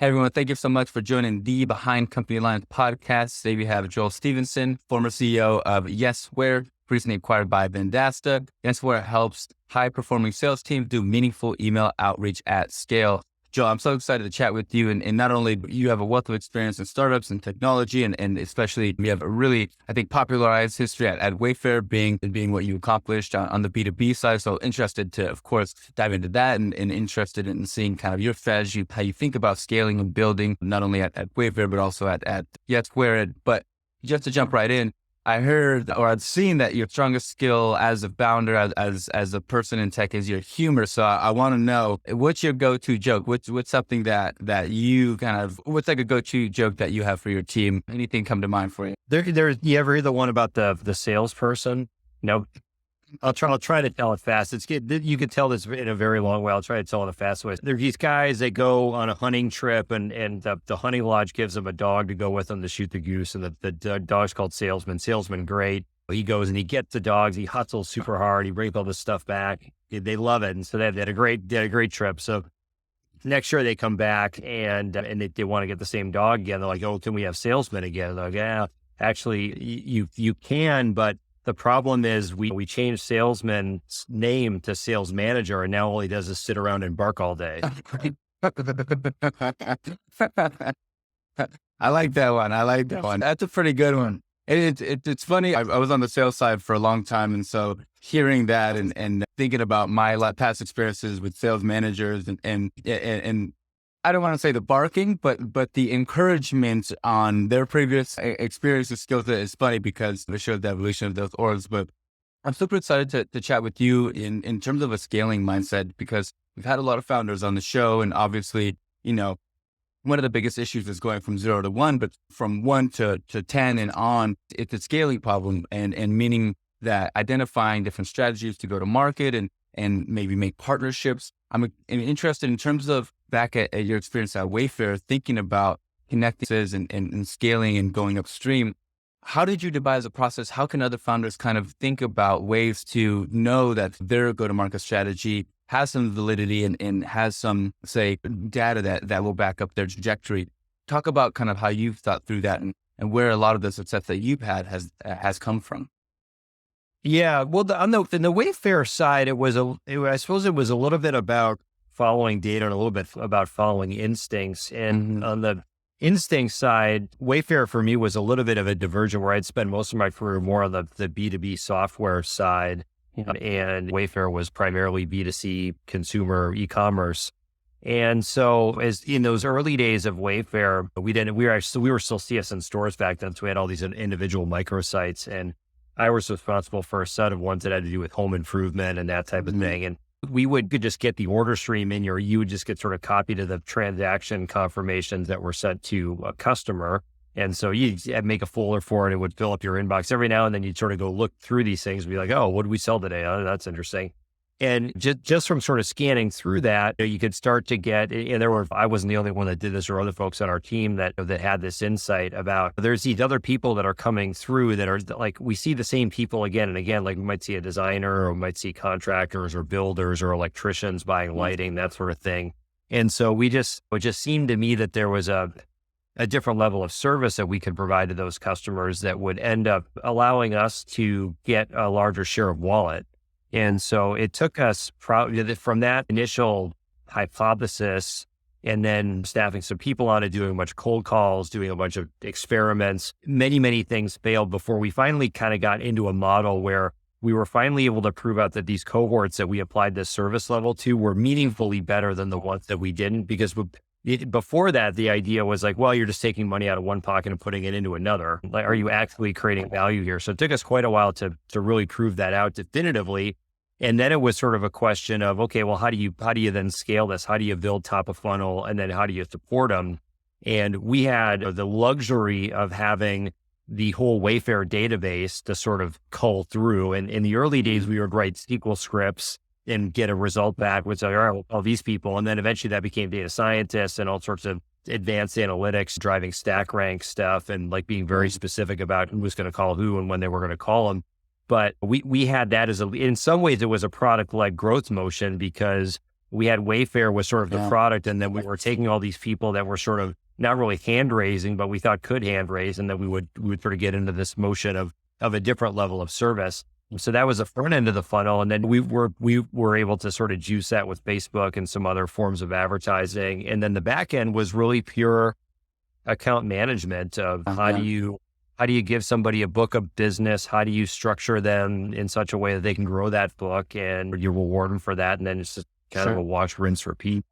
Hey everyone, thank you so much for joining the Behind Company Lines podcast. Today we have Joel Stevenson, former CEO of Yesware, recently acquired by Vendasta. Yesware helps high-performing sales teams do meaningful email outreach at scale. Joel, I'm so excited to chat with you. And not only you have a wealth of experience in startups and technology, and especially you have a really, I think, popularized history at Wayfair being what you accomplished on the B2B side. So interested to, of course, dive into that and interested in seeing kind of your strategy, how you think about scaling and building, not only at Wayfair, but also at Yesware. But just to jump right in, I heard or I'd seen that your strongest skill as a founder, as a person in tech is your humor. So I want to know, what's your go-to joke? What's something that you what's like a go-to joke that you have for your team? Anything come to mind for you? You ever hear the one about the salesperson? No, I'll try to tell it fast. It's good. You could tell this in a very long way. I'll try to tell it in a fast way. There are these guys, they go on a hunting trip and the hunting lodge gives them a dog to go with them to shoot the goose. And the dog's called Salesman. Salesman, great. He goes and he gets the dogs. He hustles super hard. He brings all this stuff back. They love it. And so they had a great trip. So next year they come back and they want to get the same dog again. They're like, oh, can we have Salesman again? They're like, yeah, actually you can, but the problem is we changed Salesman's name to Sales Manager, and now all he does is sit around and bark all day. I like that one. That's a pretty good one. It's funny. I was on the sales side for a long time. And so hearing that and thinking about my past experiences with sales managers and I don't want to say the barking, but the encouragement on their previous experiences, skills is funny because it shows the evolution of those orgs. But I'm super excited to chat with you in terms of a scaling mindset, because we've had a lot of founders on the show. And obviously, one of the biggest issues is going from 0 to 1, but from 1 to 10 and on, it's a scaling problem and meaning that identifying different strategies to go to market and maybe make partnerships. I'm interested in terms of back at your experience at Wayfair, thinking about connecting and scaling and going upstream. How did you devise a process? How can other founders kind of think about ways to know that their go-to-market strategy has some validity and has some, say, data that will back up their trajectory? Talk about kind of how you've thought through that and where a lot of the success that you've had has come from. Yeah, well, on the Wayfair side, I suppose it was a little bit about following data and a little bit about following instincts. And on the instinct side, Wayfair for me was a little bit of a diversion where I'd spent most of my career more on the B2B software side. And Wayfair was primarily B2C consumer e-commerce. And so as in those early days of Wayfair, we were still CSN stores back then. So we had all these individual microsites, and I was responsible for a set of ones that had to do with home improvement and that type of thing. And we could just get the order stream in, or you would just get sort of copied to the transaction confirmations that were sent to a customer. And so you'd make a folder for it. It would fill up your inbox every now and then. You'd sort of go look through these things and be like, oh, what did we sell today? Oh, that's interesting. And just from sort of scanning through that, you could start to get, and I wasn't the only one that did this, or other folks on our team that had this insight about there's these other people that are coming through that are like, we see the same people again and again, like we might see a designer or we might see contractors or builders or electricians buying lighting, that sort of thing. And so it just seemed to me that there was a different level of service that we could provide to those customers that would end up allowing us to get a larger share of wallet. And so it took us from that initial hypothesis and then staffing some people on it, doing a bunch of cold calls, doing a bunch of experiments. Many, many things failed before we finally kind of got into a model where we were finally able to prove out that these cohorts that we applied this service level to were meaningfully better than the ones that we didn't. Because before that, the idea was like, well, you're just taking money out of one pocket and putting it into another. Like, are you actually creating value here? So it took us quite a while to really prove that out definitively. And then it was sort of a question of, okay, well, how do you then scale this? How do you build top of funnel? And then how do you support them? And we had the luxury of having the whole Wayfair database to sort of cull through. And in the early days, we would write SQL scripts and get a result back with, all right, well, all these people. And then eventually that became data scientists and all sorts of advanced analytics, driving stack rank stuff and like being very specific about who was going to call who and when they were going to call them. But we had that in some ways it was a product-led growth motion because we had Wayfair was sort of the product, and then we were taking all these people that were sort of not really hand raising, but we thought could hand raise, and then we would sort of get into this motion of a different level of service. So that was the front end of the funnel. And then we were able to sort of juice that with Facebook and some other forms of advertising. And then the back end was really pure account management of how do you give somebody a book of business? How do you structure them in such a way that they can grow that book and you reward them for that? And then it's just kind of a wash, rinse, repeat.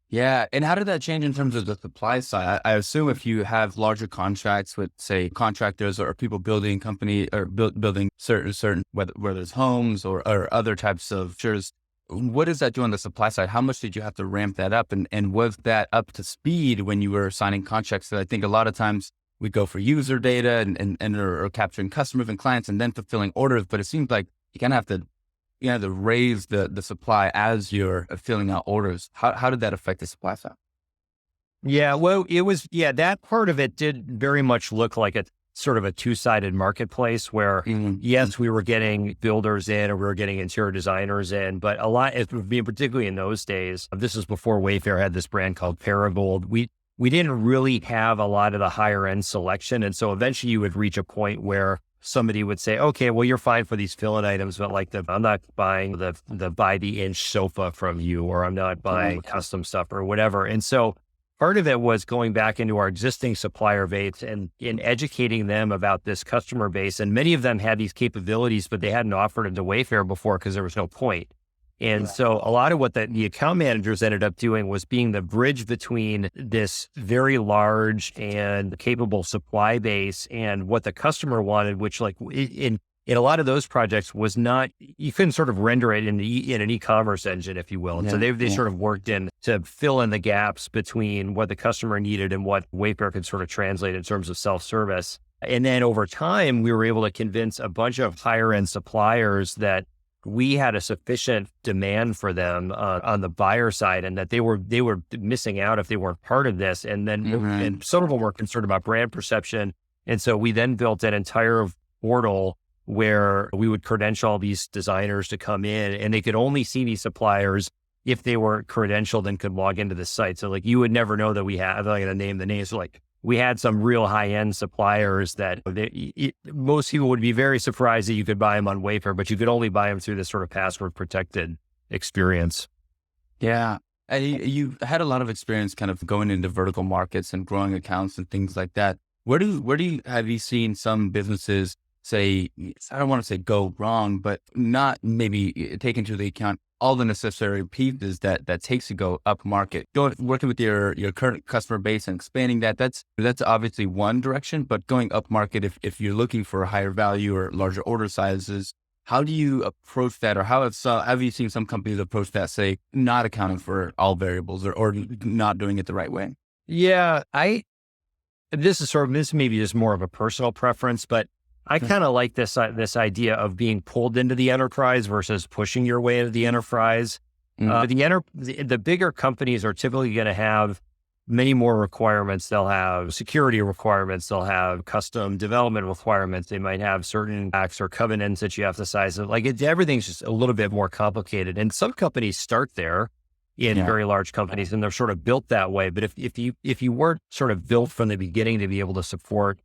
Yeah. And how did that change in terms of the supply side? I assume if you have larger contracts with, say, contractors or people building company or building certain whether it's homes or other types of structures, what does that do on the supply side? How much did you have to ramp that up? And was that up to speed when you were signing contracts? So I think a lot of times we go for user data or capturing customers and clients and then fulfilling orders. But it seems like you kind of have to raise the supply as you're filling out orders. How did that affect the supply side? Yeah, well, that part of it did very much look like a sort of a two-sided marketplace where, yes, we were getting builders in or we were getting interior designers in, but a lot, particularly in those days, this was before Wayfair had this brand called Paragold. We didn't really have a lot of the higher end selection. And so eventually you would reach a point where somebody would say, okay, well, you're fine for these fill-in items, but like I'm not buying the by the inch sofa from you, or I'm not buying custom stuff or whatever. And so part of it was going back into our existing supplier base and in educating them about this customer base. And many of them had these capabilities, but they hadn't offered them to Wayfair before because there was no point. And so a lot of what the account managers ended up doing was being the bridge between this very large and capable supply base and what the customer wanted, which like in a lot of those projects was not, you couldn't sort of render it in an e-commerce engine, if you will. And so they sort of worked in to fill in the gaps between what the customer needed and what Wayfair could sort of translate in terms of self-service. And then over time, we were able to convince a bunch of higher end suppliers that we had a sufficient demand for them on the buyer side, and that they were missing out if they weren't part of this. And then and some of them were concerned about brand perception. And so we then built an entire portal where we would credential these designers to come in, and they could only see these suppliers if they were credentialed and could log into the site. So like you would never know that we had, I'm not going to name the names, so like we had some real high-end suppliers that most people would be very surprised that you could buy them on Wayfair, but you could only buy them through this sort of password-protected experience. Yeah. And you had a lot of experience kind of going into vertical markets and growing accounts and things like that. Where have you seen some businesses say, I don't want to say go wrong, but not maybe take into the account all the necessary pieces that takes to go up market? Working with your current customer base and expanding that's obviously one direction, but going up market, if you're looking for a higher value or larger order sizes, how do you approach that? Or have you seen some companies approach that, say, not accounting for all variables or not doing it the right way? Yeah, this may be just more of a personal preference, but I kind of like this idea of being pulled into the enterprise versus pushing your way into the enterprise. The bigger companies are typically going to have many more requirements. They'll have security requirements. They'll have custom development requirements. They might have certain acts or covenants that you have to size. Everything's just a little bit more complicated. And some companies start there in very large companies, and they're sort of built that way. But if you weren't sort of built from the beginning to be able to support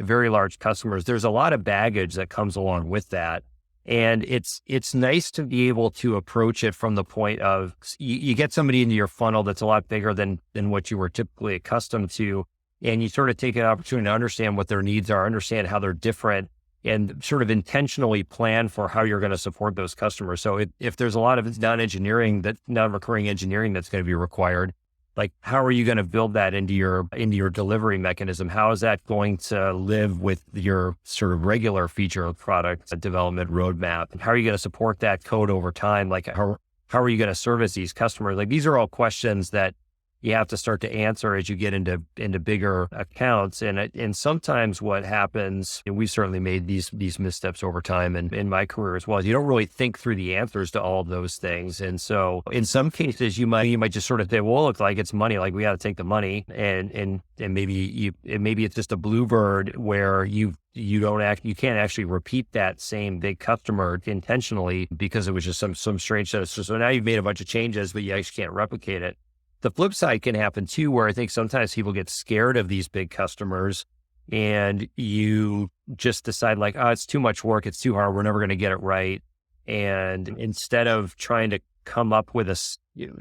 very large customers, there's a lot of baggage that comes along with that. And it's nice to be able to approach it from the point of you get somebody into your funnel that's a lot bigger than what you were typically accustomed to. And you sort of take an opportunity to understand what their needs are, understand how they're different, and sort of intentionally plan for how you're going to support those customers. So if there's a lot of non-recurring engineering that's going to be required, like, how are you going to build that into your delivery mechanism? How is that going to live with your sort of regular feature product development roadmap? How are you going to support that code over time? Like, how are you going to service these customers? Like, these are all questions that, you have to start to answer as you get into bigger accounts. And sometimes what happens, and we've certainly made these missteps over time and in my career as well, is you don't really think through the answers to all of those things. And so in some cases you might just sort of say, well, look, like it's money, like we got to take the money, and maybe it's just a bluebird where you can't actually repeat that same big customer intentionally because it was just some strange set of, so now you've made a bunch of changes, but you actually can't replicate it. The flip side can happen too, where I think sometimes people get scared of these big customers and you just decide like, oh, it's too much work. It's too hard. We're never going to get it right. And instead of trying to come up with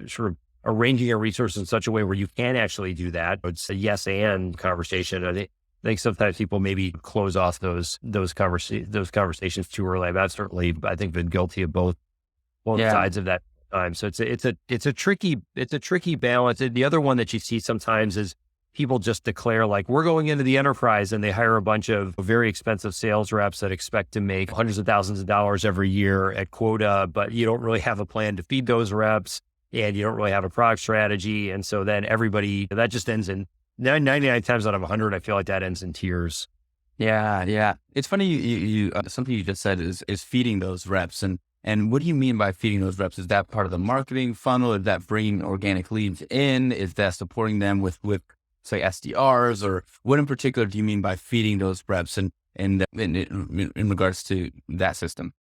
sort of arranging your resources in such a way where you can actually do that, it's a yes and conversation. I think sometimes people maybe close off those conversations too early. I think been guilty of both sides of that time. So it's a tricky balance. And the other one that you see sometimes is people just declare like, we're going into the enterprise, and they hire a bunch of very expensive sales reps that expect to make hundreds of thousands of dollars every year at quota, but you don't really have a plan to feed those reps, and you don't really have a product strategy. And so then that just ends in 99 times out of 100, I feel like that ends in tears. Yeah. It's funny. You something you just said is feeding those reps. And what do you mean by feeding those reps? Is that part of the marketing funnel? Is that bringing organic leads in? Is that supporting them with say SDRs, or what in particular do you mean by feeding those reps and in regards to that system?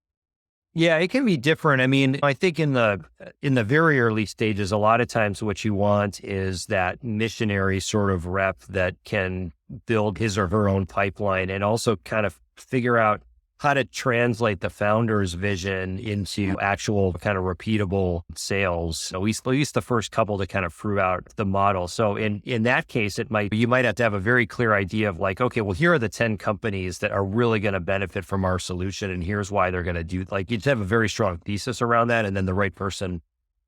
Yeah, it can be different. I mean, I think in the very early stages, a lot of times what you want is that missionary sort of rep that can build his or her own pipeline and also kind of figure out how to translate the founder's vision into actual kind of repeatable sales. At least the first couple to kind of prove out the model. So in that case, you might have to have a very clear idea of like, okay, well, here are the 10 companies that are really going to benefit from our solution, and here's why they're going to do. Like, you just have a very strong thesis around that, and then the right person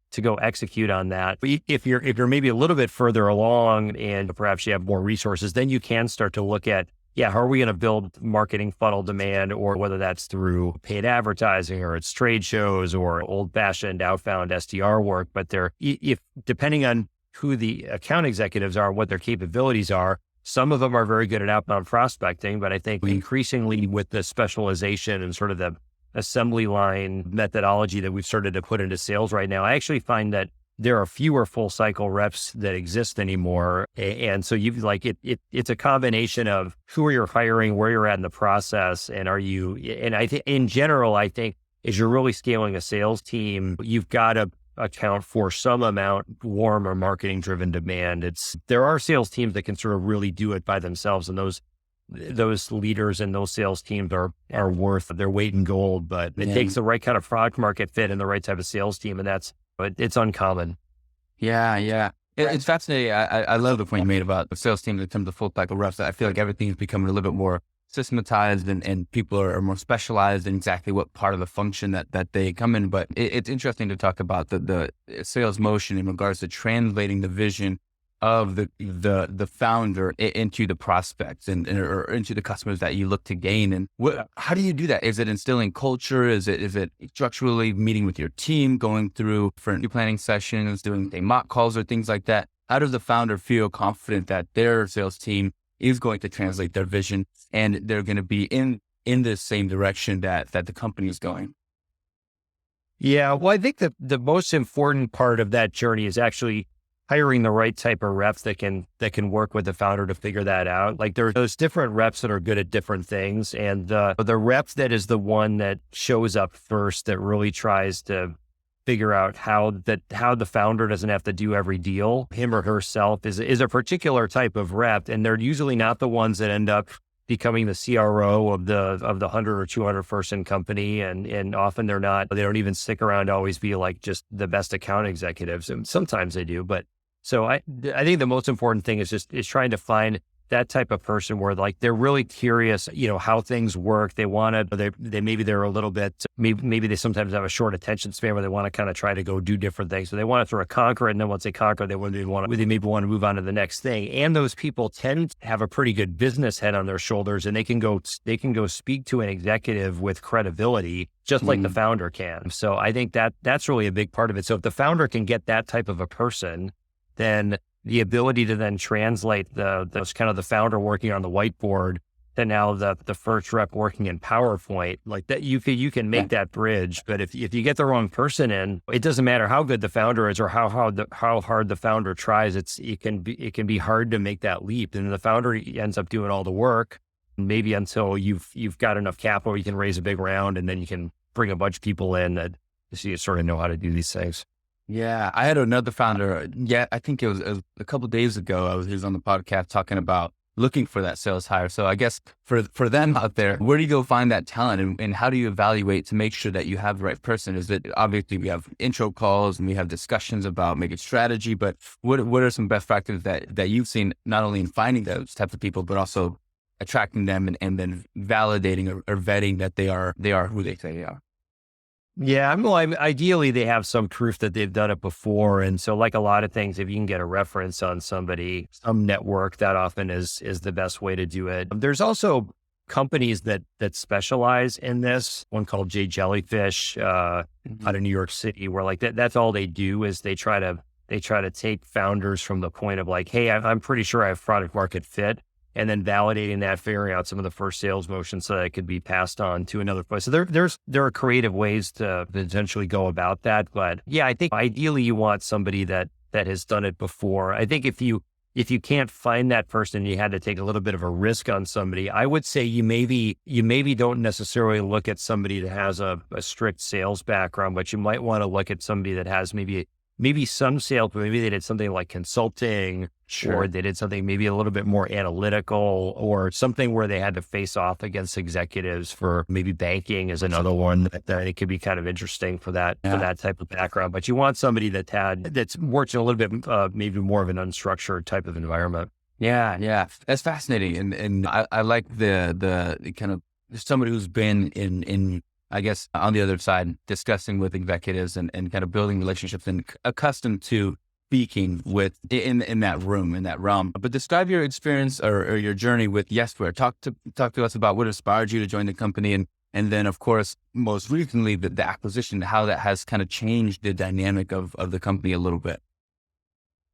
to go execute on that. But if you're maybe a little bit further along and perhaps you have more resources, then you can start to look at, how are we going to build marketing funnel demand, or whether that's through paid advertising or it's trade shows or old fashioned outbound SDR work. But depending on who the account executives are, what their capabilities are, some of them are very good at outbound prospecting, but I think increasingly with the specialization and sort of the assembly line methodology that we've started to put into sales right now, I actually find that there are fewer full cycle reps that exist anymore. And so it's a combination of who are you hiring, where you're at in the process, and I think in general, I think as you're really scaling a sales team, you've got to account for some amount warm or marketing driven demand. There are sales teams that can sort of really do it by themselves, and those leaders and those sales teams are worth their weight in gold, but it takes the right kind of product market fit and the right type of sales team. And it's uncommon. Yeah. It's fascinating. I love the point you made about the sales team in terms of full cycle reps. I feel like everything's becoming a little bit more systematized and people are more specialized in exactly what part of the function that they come in. But it's interesting to talk about the sales motion in regards to translating the vision of the founder into the prospects or into the customers that you look to gain. And how do you do that? Is it instilling culture? Is it structurally meeting with your team, going through different planning sessions, doing mock calls or things like that? How does the founder feel confident that their sales team is going to translate their vision and they're going to be in the same direction that the company is going? Yeah, well, I think the most important part of that journey is actually hiring the right type of reps that can work with the founder to figure that out. Like, there are those different reps that are good at different things. And the rep that is the one that shows up first, that really tries to figure out how the founder doesn't have to do every deal, him or herself, is a particular type of rep. And they're usually not the ones that end up becoming the CRO of the 100 or 200 person company. And often they don't even stick around to always be like just the best account executives. And sometimes they do, but so I think the most important thing is trying to find that type of person where like they're really curious, how things work. They want to, they're a little bit, maybe they sometimes have a short attention span where they want to kind of try to go do different things. So they want to sort of conquer it. And then once they conquer, they maybe want to move on to the next thing. And those people tend to have a pretty good business head on their shoulders, and they can go speak to an executive with credibility, just like the founder can. So I think that's really a big part of it. So if the founder can get that type of a person, then the ability to then translate those kind of the founder working on the whiteboard to now the first rep working in PowerPoint, like that, you can make that bridge. But if you get the wrong person in, it doesn't matter how good the founder is or how hard the founder tries. It can be hard to make that leap, and the founder ends up doing all the work, maybe until you've got enough capital, you can raise a big round, and then you can bring a bunch of people in that so you sort of know how to do these things. Yeah, I had another founder. Yeah, I think it was a couple of days ago. He was on the podcast talking about looking for that sales hire. So I guess for them out there, where do you go find that talent, and how do you evaluate to make sure that you have the right person? Is it obviously we have intro calls and we have discussions about making strategy, but what are some best practices that you've seen not only in finding those types of people, but also attracting them and then validating or vetting that they are who they say they are? Yeah, ideally they have some proof that they've done it before. And so like a lot of things, if you can get a reference on somebody, some network, that often is the best way to do it. There's also companies that specialize in this, one called J Jellyfish out of New York City, where like that's all they do is they try to take founders from the point of like, hey, I'm pretty sure I have product market fit, and then validating that, figuring out some of the first sales motions so that it could be passed on to another place. So there are creative ways to potentially go about that. But yeah, I think ideally you want somebody that has done it before. I think if you can't find that person, you had to take a little bit of a risk on somebody. I would say you maybe don't necessarily look at somebody that has a strict sales background, but you might want to look at somebody that has maybe some sales, but maybe they did something like consulting, or they did something maybe a little bit more analytical, or something where they had to face off against executives. For maybe banking is another one that it could be kind of interesting for that type of background. But you want somebody that's worked in a little bit maybe more of an unstructured type of environment. Yeah, that's fascinating, and I like the kind of somebody who's been in I guess on the other side, discussing with executives and kind of building relationships and accustomed to speaking with in that room, in that realm. But describe your experience or your journey with Yesware. Talk to us about what inspired you to join the company, and then of course, most recently the acquisition, how that has kind of changed the dynamic of the company a little bit.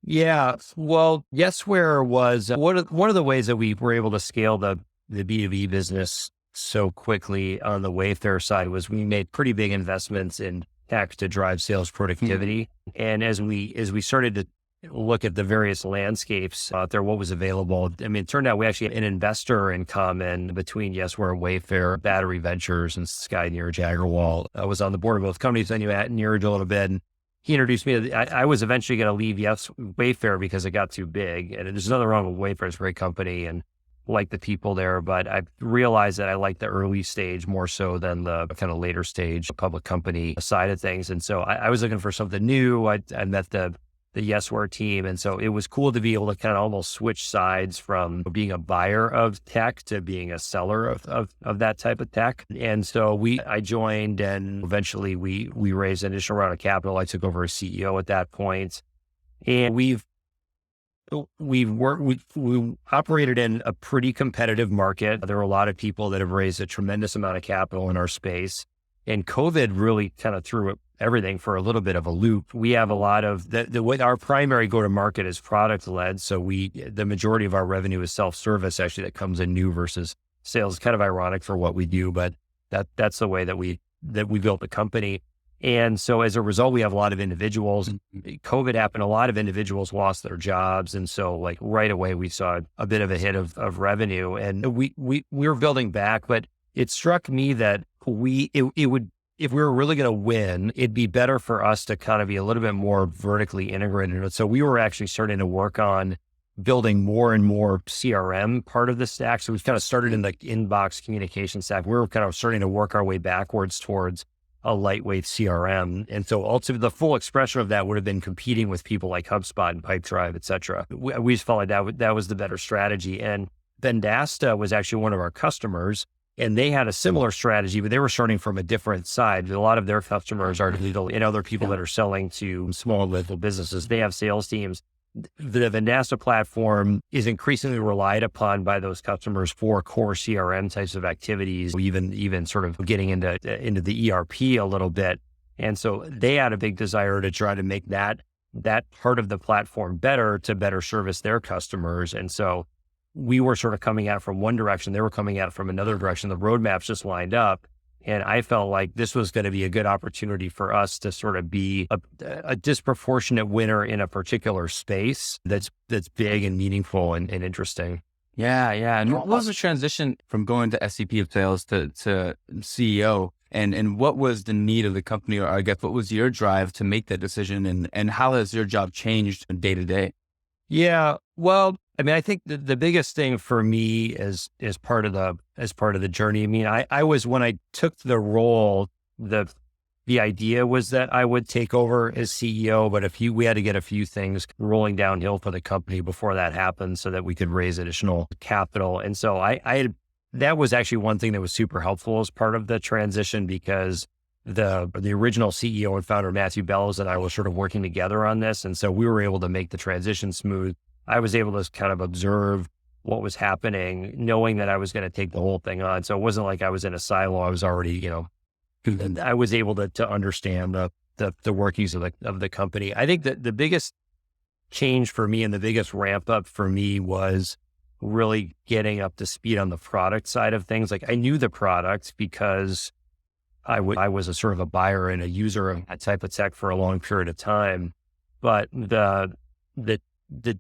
Yeah, well, Yesware was one of the ways that we were able to scale the B2B business so quickly on the Wayfair side was we made pretty big investments in tech to drive sales productivity. And as we started to look at the various landscapes out there, what was available, I mean, it turned out we actually had an investor in common between Yesware and Wayfair, Battery Ventures, and Sky Neeraj Agarwal. I was on the board of both companies. I knew Neeraj a little bit, and he introduced me to I was eventually going to leave Wayfair because it got too big. And there's nothing wrong with Wayfair. It's a great company and like the people there, but I realized that I like the early stage more so than the kind of later stage public company side of things. And so I was looking for something new. I met the Yesware team. And so it was cool to be able to kind of almost switch sides from being a buyer of tech to being a seller of that type of tech. And so I joined, and eventually we raised an additional round of capital. I took over as CEO at that point. And we operated in a pretty competitive market. There were a lot of people that have raised a tremendous amount of capital in our space. And COVID really kind of threw everything for a little bit of a loop. We have a lot of the way our primary go-to-market is product-led. So the majority of our revenue is self-service, actually, that comes in new versus sales. It's kind of ironic for what we do, but that's the way that we built the company. And so as a result, we have a lot of individuals. COVID happened. A lot of individuals lost their jobs. And so like right away, we saw a bit of a hit of revenue, and we were building back. But it struck me that it would, if we were really going to win, it'd be better for us to kind of be a little bit more vertically integrated. So we were actually starting to work on building more and more CRM part of the stack. So we kind of started in the inbox communication stack. We were kind of starting to work our way backwards towards a lightweight CRM. And so ultimately the full expression of that would have been competing with people like HubSpot and Pipedrive, et cetera. We just felt like that was the better strategy. And Vendasta was actually one of our customers, and they had a similar strategy, but they were starting from a different side. A lot of their customers are legal and other people that are selling to small little businesses. They have sales teams. The Vendasta platform is increasingly relied upon by those customers for core CRM types of activities, even sort of getting into the ERP a little bit. And so they had a big desire to try to make that that part of the platform better to better service their customers. And so we were sort of coming at it from one direction. They were coming at it from another direction. The roadmaps just lined up. And I felt like this was going to be a good opportunity for us to sort of be a disproportionate winner in a particular space that's big and meaningful and interesting. Yeah, yeah. And what was the transition from going to SVP of sales to CEO? And what was the need of the company, or I guess what was your drive to make that decision? And how has your job changed day to day? Yeah, well, I mean, I think the biggest thing for me is part of the journey. I mean, I was, when I took the role, the idea was that I would take over as CEO, but we had to get a few things rolling downhill for the company before that happened so that we could raise additional capital. And so that was actually one thing that was super helpful as part of the transition, because the original CEO and founder, Matthew Bellows, and I were sort of working together on this. And so we were able to make the transition smooth. I was able to kind of observe what was happening, knowing that I was going to take the whole thing on. So it wasn't like I was in a silo. I was already, I was able to understand the workings of the company. I think that the biggest change for me and the biggest ramp up for me was really getting up to speed on the product side of things. Like, I knew the product because I was a sort of a buyer and a user of that type of tech for a long period of time. But the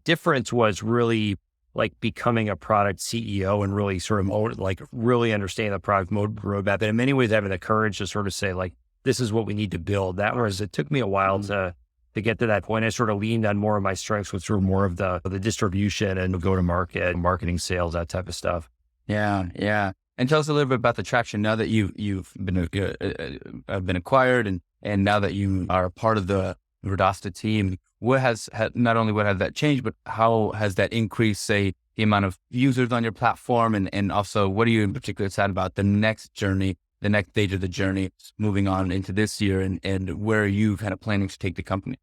difference was really like becoming a product CEO and really sort of like really understanding the product roadmap. And in many ways, having the courage to sort of say, like, this is what we need to build. It took me a while to get to that point. I sort of leaned on more of my strengths, which were more of the distribution and go to market, marketing, sales, that type of stuff. Yeah, yeah. And tell us a little bit about the traction now that you've been acquired, and now that you are a part of the Vendasta team. What has not only what has that changed, but how has that increased, say, the amount of users on your platform, and also what are you in particular excited about the next journey, the next stage of the journey, moving on into this year, and where are you kind of planning to take the company?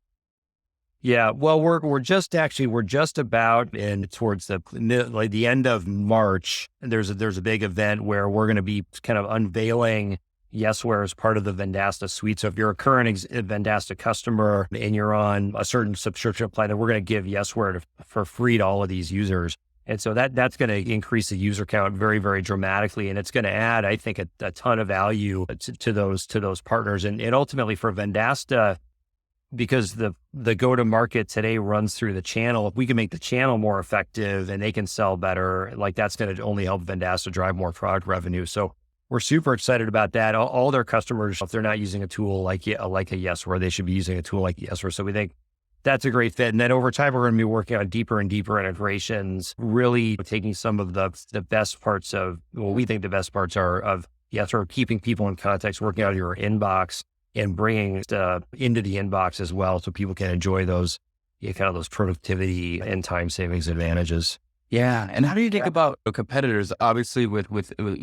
Yeah, well, we're just about towards the end of March. There's a big event where we're going to be kind of unveiling Yesware as part of the Vendasta suite. So if you're a current Vendasta customer and you're on a certain subscription plan, then we're going to give Yesware for free to all of these users. And so that's going to increase the user count very, very dramatically. And it's going to add, I think, a ton of value to those partners. And ultimately for Vendasta, because the go-to-market today runs through the channel, if we can make the channel more effective and they can sell better, like, that's going to only help Vendasta drive more product revenue. So we're super excited about that. All their customers, if they're not using a tool like a Yesware, they should be using a tool like Yesware. So we think that's a great fit. And then over time, we're going to be working on deeper and deeper integrations, really taking some of the best parts of, well, we think the best parts are of Yesware, keeping people in context, working out of your inbox, and bringing into the inbox as well, so people can enjoy those kind of those productivity and time savings advantages. Yeah. And how do you think about competitors? Obviously, with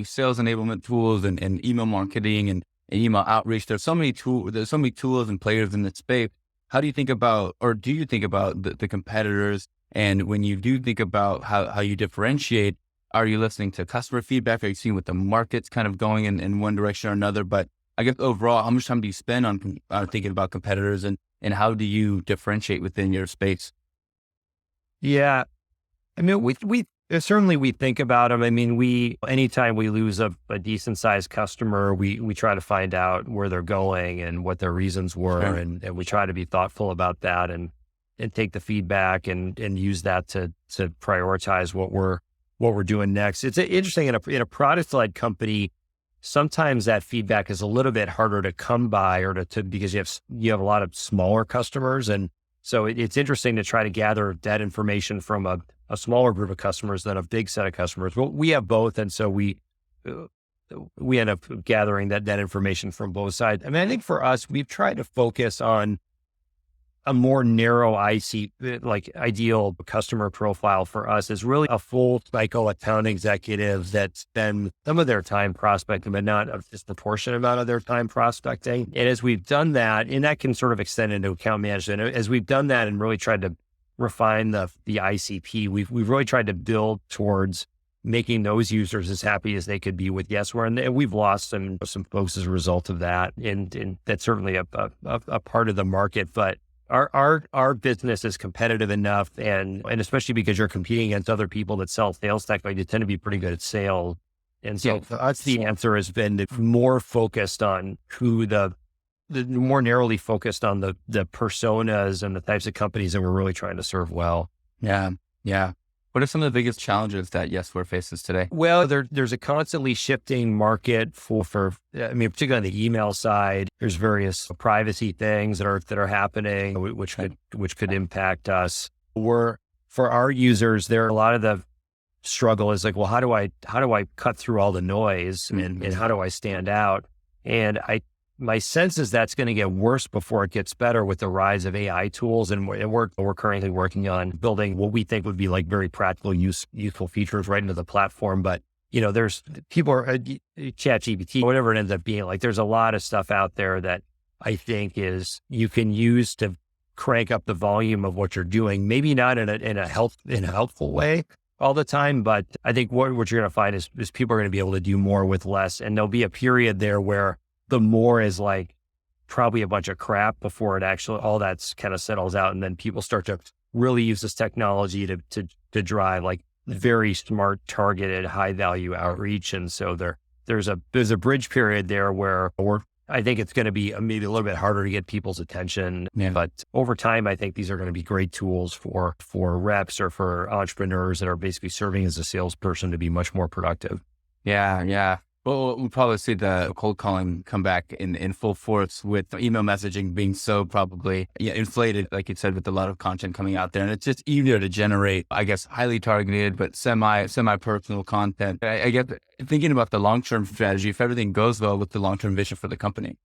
sales enablement tools and email marketing and email outreach, there's so many tools and players in the space. How do you think about, or do you think about the competitors? And when you do think about how you differentiate, are you listening to customer feedback? Are you seeing what the market's kind of going in one direction or another? But I guess overall, how much time do you spend on thinking about competitors, and how do you differentiate within your space? Yeah. I mean, we certainly think about them. I mean, anytime we lose a decent sized customer, we try to find out where they're going and what their reasons were. Sure. And we try to be thoughtful about that and take the feedback and use that to prioritize what we're doing next. It's interesting in a product led company. Sometimes that feedback is a little bit harder to come by, or because you have a lot of smaller customers. And so it's interesting to try to gather that information from a smaller group of customers than a big set of customers. Well, we have both. And so we end up gathering that information from both sides. I mean, I think for us, we've tried to focus on a more narrow ideal customer profile for us is really a full cycle account executive that spend some of their time prospecting, but not a disproportionate amount of their time prospecting. And as we've done that, and that can sort of extend into account management, as we've done that and really tried to refine the ICP, we've really tried to build towards making those users as happy as they could be with Yesware. And we've lost some folks as a result of that. And that's certainly a part of the market, but our business is competitive enough, and especially because you're competing against other people that sell sales tech, like you tend to be pretty good at sales. And so for us, the answer has been more focused on who the more narrowly focused on the personas and the types of companies that we're really trying to serve well. Yeah. Yeah. What are some of the biggest challenges that Yesware faces today? Well, there's a constantly shifting market for particularly on the email side. There's various privacy things that are happening, which could impact us. For our users, there are a lot of the struggle is like, well, how do I cut through all the noise and how do I stand out? And my sense is that's going to get worse before it gets better with the rise of AI tools. And we're currently working on building what we think would be like very practical, useful features right into the platform. But, there's people are ChatGPT, whatever it ends up being, like there's a lot of stuff out there that I think you can use to crank up the volume of what you're doing. Maybe not in a helpful way all the time, but I think what you're going to find is people are going to be able to do more with less. And there'll be a period there where the more is like probably a bunch of crap before it actually, all that's kind of settles out. And then people start to really use this technology to drive like very smart, targeted, high value outreach. And so there's a bridge period there where I think it's going to be maybe a little bit harder to get people's attention. Yeah. But over time, I think these are going to be great tools for reps or for entrepreneurs that are basically serving as a salesperson to be much more productive. Yeah. Yeah. Well, we'll probably see the cold calling come back in full force with email messaging being so probably inflated, like you said, with a lot of content coming out there. And it's just easier to generate, I guess, highly targeted, but semi-personal content. I get thinking about the long-term strategy, if everything goes well with the long-term vision for the company.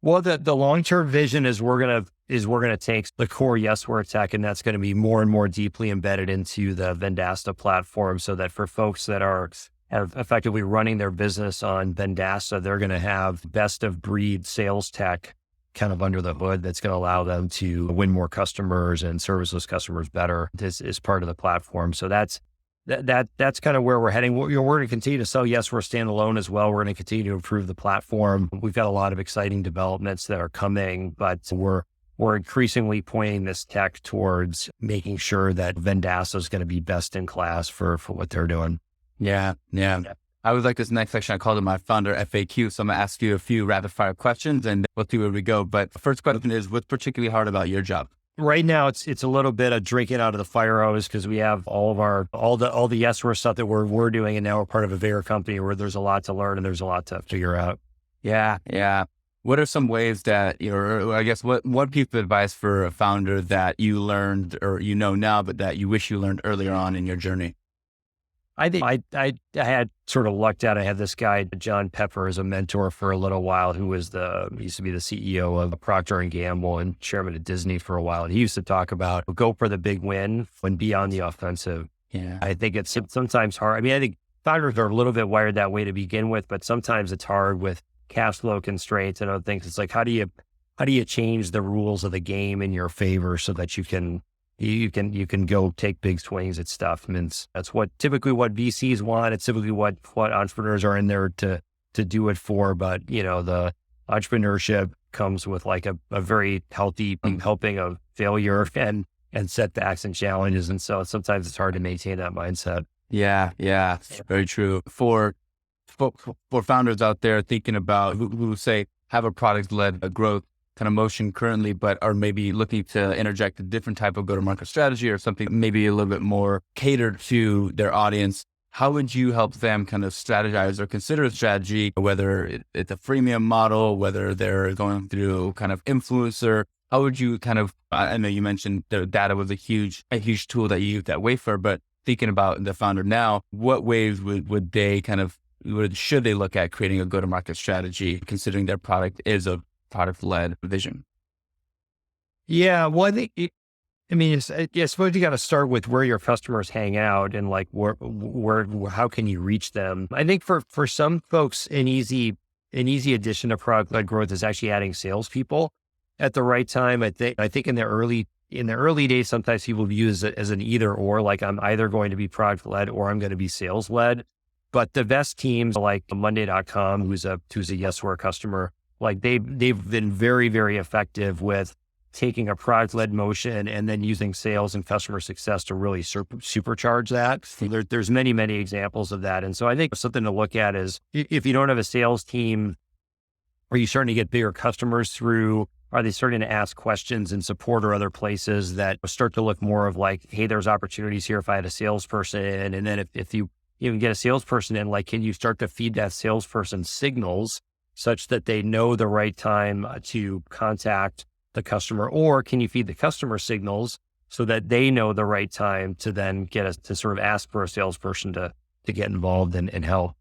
Well, the long-term vision is we're gonna take the core Yesware tech, and that's going to be more and more deeply embedded into the Vendasta platform, so that for folks that are effectively running their business on Vendasta, they're going to have best of breed sales tech kind of under the hood that's going to allow them to win more customers and service those customers better. This is part of the platform. So that's kind of where we're heading. We're going to continue to sell Yesware standalone as well. We're going to continue to improve the platform. We've got a lot of exciting developments that are coming, but we're increasingly pointing this tech towards making sure that Vendasta is going to be best in class for what they're doing. Yeah. I would like this next section. I called it my founder FAQ. So I'm going to ask you a few rapid fire questions and we'll see where we go. But the first question is, what's particularly hard about your job? Right now, it's a little bit of drinking out of the fire hose because we have all the Yesware stuff that we're doing, and now we're part of a bigger company where there's a lot to learn and there's a lot to figure out. Yeah. What are some ways that, or I guess what piece of advice for a founder that you learned or now, but that you wish you learned earlier on in your journey? I think I had sort of lucked out. I had this guy, John Pepper, as a mentor for a little while, who used to be the CEO of Procter & Gamble and chairman of Disney for a while. And he used to talk about go for the big win and be on the offensive. Yeah. I think it's sometimes hard. I mean, I think founders are a little bit wired that way to begin with, but sometimes it's hard with cash flow constraints and other things. It's like, how do you change the rules of the game in your favor so that you can go take big swings at stuff. I mean, that's typically what VCs want. It's typically what entrepreneurs are in there to do it for. But, the entrepreneurship comes with like a very healthy helping of failure and setbacks and challenges. And so sometimes it's hard to maintain that mindset. Yeah. Very true. For founders out there thinking about who say have a product-led growth kind of motion currently, but are maybe looking to interject a different type of go-to-market strategy or something maybe a little bit more catered to their audience, how would you help them kind of strategize or consider a strategy, whether it's a freemium model, whether they're going through kind of influencer? How would you kind of, I know you mentioned the data was a huge tool that you used at Wayfair, but thinking about the founder now, what ways would they should they look at creating a go-to-market strategy, considering their product is a product-led vision? Yeah, well, I think, I suppose you got to start with where your customers hang out and like where how can you reach them? I think for some folks, an easy addition to product-led growth is actually adding salespeople at the right time. I think in the early days, sometimes people view it as an either or, like I'm either going to be product-led or I'm going to be sales-led. But the best teams like Monday.com, who's a Yesware customer, like they've been very, very effective with taking a product-led motion and then using sales and customer success to really supercharge that. So there's many, many examples of that. And so I think something to look at is if you don't have a sales team, are you starting to get bigger customers through? Are they starting to ask questions in support or other places that start to look more of like, hey, there's opportunities here if I had a salesperson. And then if you even get a salesperson in, like, can you start to feed that salesperson signals such that they know the right time to contact the customer, or can you feed the customer signals so that they know the right time to then get us to sort of ask for a salesperson to get involved and help?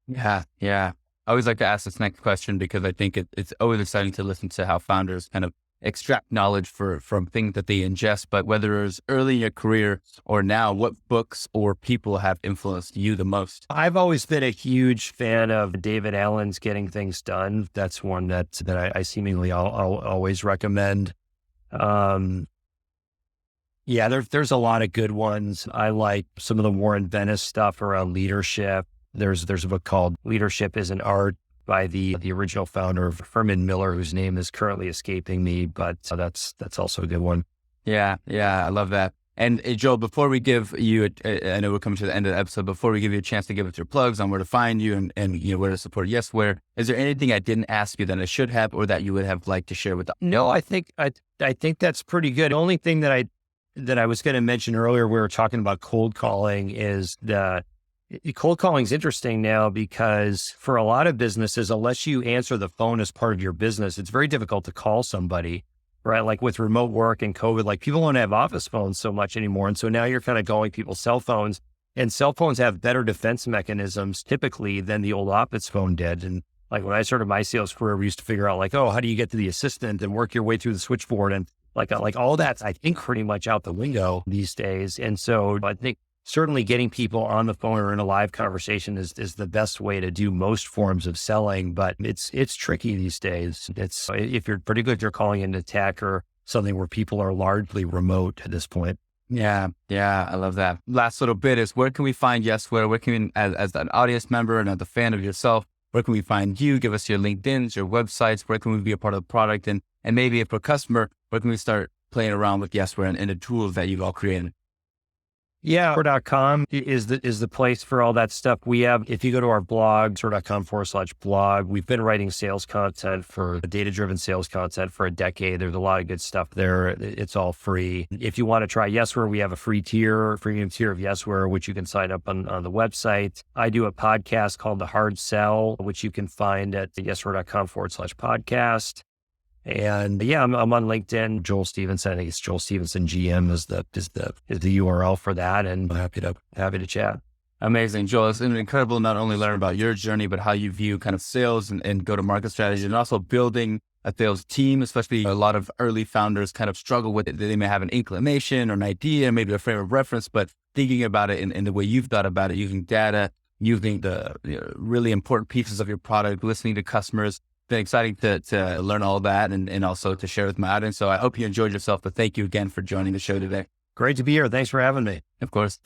Yeah. Yeah. I always like to ask this next question because I think it's always exciting to listen to how founders kind of extract knowledge from things that they ingest. But whether it's early in your career or now, what books or people have influenced you the most? I've always been a huge fan of David Allen's Getting Things Done. That's one that I seemingly I'll always recommend. Yeah, there's a lot of good ones. I like some of the Warren Bennis stuff around leadership. There's a book called Leadership is an Art by the original founder of Furman Miller, whose name is currently escaping me, but that's also a good one. Yeah. Yeah. I love that. And Joel, before we give you, I know we're coming to the end of the episode, before we give you a chance to give us your plugs on where to find you and where to support Yesware, is there anything I didn't ask you that I should have, or that you would have liked to share with us? No, I think that's pretty good. The only thing that I was going to mention earlier, we were talking about cold calling, is cold calling is interesting now because for a lot of businesses, unless you answer the phone as part of your business, it's very difficult to call somebody, right? Like with remote work and COVID, like people don't have office phones so much anymore. And so now you're kind of going people's cell phones, and cell phones have better defense mechanisms typically than the old office phone did. And like when I started my sales career, we used to figure out like, oh, how do you get to the assistant and work your way through the switchboard? And like all that's, I think, pretty much out the window these days. And so I think certainly getting people on the phone or in a live conversation is the best way to do most forms of selling, but it's tricky these days. It's particularly if you're calling into tech or something where people are largely remote at this point. Yeah. Yeah. I love that. Last little bit is, where can we find Yesware? Where can we, as an audience member and as a fan of yourself, where can we find you? Give us your LinkedIns, your websites. Where can we be a part of the product? And maybe if we're a customer, where can we start playing around with Yesware and the tools that you've all created? Yeah, Yesware.com is the place for all that stuff. We have, if you go to our blog, Yesware.com/blog, we've been writing sales content data-driven sales content for a decade. There's a lot of good stuff there. It's all free. If you want to try Yesware, we have a premium tier of Yesware, which you can sign up on the website. I do a podcast called The Hard Sell, which you can find at Yesware.com/podcast. And yeah, I'm on LinkedIn, Joel Stevenson. I think it's Joel Stevenson GM is the URL for that. And I'm happy to chat. Amazing. Joel, it's incredible not only learn about your journey, but how you view kind of sales and go-to-market strategy, and also building a sales team, especially a lot of early founders kind of struggle with it. They may have an inclination or an idea, maybe a frame of reference, but thinking about it in the way you've thought about it, using data, using the really important pieces of your product, listening to customers. Been exciting to learn all that and also to share with my audience. So I hope you enjoyed yourself, but thank you again for joining the show today. Great to be here. Thanks for having me. Of course.